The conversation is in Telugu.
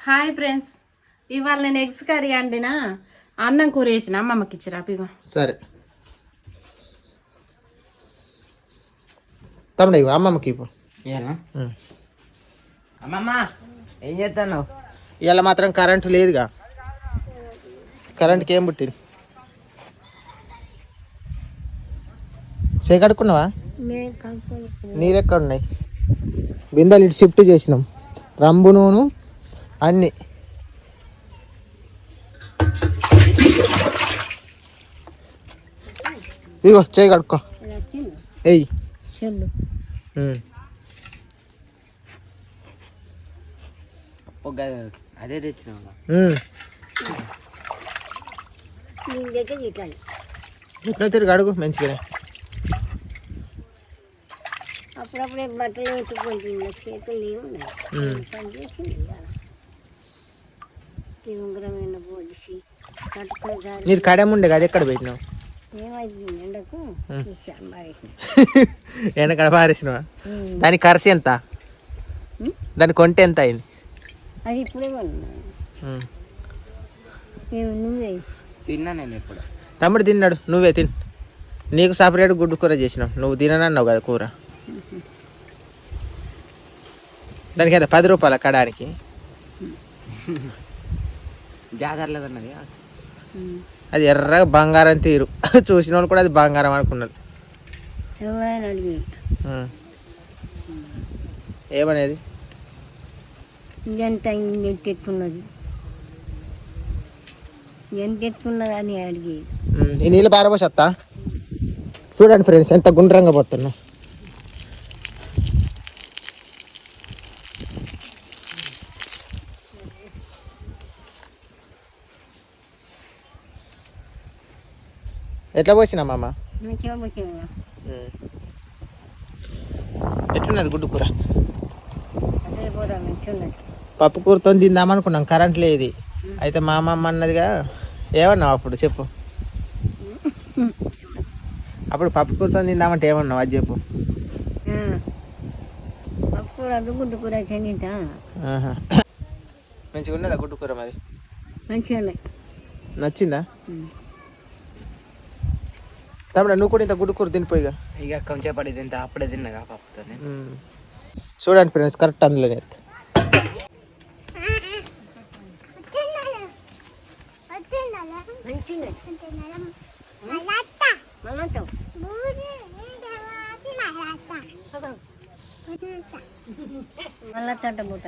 హాయ్ ఫ్రెండ్స్, ఇవాళ నేను ఎగ్స్ కర్రీ వండినా. అన్నం కూర వేసిన అమ్మమ్మకి ఇచ్చిరా పిగో. సరే తమ్ముడు ఇవ్వు అమ్మమ్మకి ఇవ్వు. అమ్మమ్మ ఏం చేస్తాను? ఇవాళ మాత్రం కరెంటు లేదుగా. కరెంట్కి ఏం పుట్టింది? కడుక్కున్నావా? నీరెక్కడ ఉన్నాయి? బిందెలు ఇటు షిఫ్ట్ చేసినాం. రంబు నూనె అన్నీ. ఇగో చేయి కడుక్కో. ఎయ్యి. అదే తెచ్చిన తిరిగి అడుగు మంచిగా. అప్పుడప్పుడే బట్టలు ఉతుక్కుంటున్నా, చేతులు ఉంగరమైన పొడిచి కట్టుకుని నీరు కడేం ఉండే కదా, ఎక్కడ పెట్టినావు? ఏమైంది ఎండకు ఎండకడ పారేసినవా? దాని ఖర్చు ఎంత? దాని కొంట ఎంత అయింది? అది ఇప్పుడే నువ్వే తిన్నా నేను ఎప్పుడు. తమ్ముడు తిన్నాడు, నువ్వే తిన్. నీకు సపరేట్ గుడ్డు కూర చేసినావు, నువ్వు తిననన్నావు కదా కూర. దానికి అయితే 10 రూపాయల కడానికి. జాతరలో ఉన్నది అది ఎర్రగా బంగారం తీరు. చూసిన వాళ్ళు కూడా అది బంగారం అనుకున్నారు. ఎవరైనా అడిగి ఏమనేది? ఎంత ఎత్తున్నది, ఎంత ఎత్తున్నది అని అడిగి. ఈ నీళ్ళు పారబోసత్తా. చూడండి ఫ్రెండ్స్, ఎంత గుండ్రంగా పోతున్నా. ఎట్లా పోసినా మామ? ఎట్లున్నది గుడ్డు కూర? పప్పు కూరతో తిందామనుకున్నాం, కరెంట్ లేదు. అయితే మా అమ్మమ్మ అన్నదిగా, ఏమన్నావు అప్పుడు చెప్పు. అప్పుడు పప్పు కూరతో తిందామంటే ఏమన్నావు అది చెప్పు. గుడ్డు కూర మంచిగా ఉన్నదా గుడ్డు కూర? మరి మంచిగా నచ్చిందా? తమ్ముడు నువ్వు కూడా ఇంత గుడ్డు కూర తినిపోయిగా. ఇక కొంచెం పడి తింటా, అప్పుడే తిన్నగా పప్పుతో. చూడండి ఫ్రెండ్స్, కరెక్ట్ అందులోనే. మళ్ళా తట్టబూట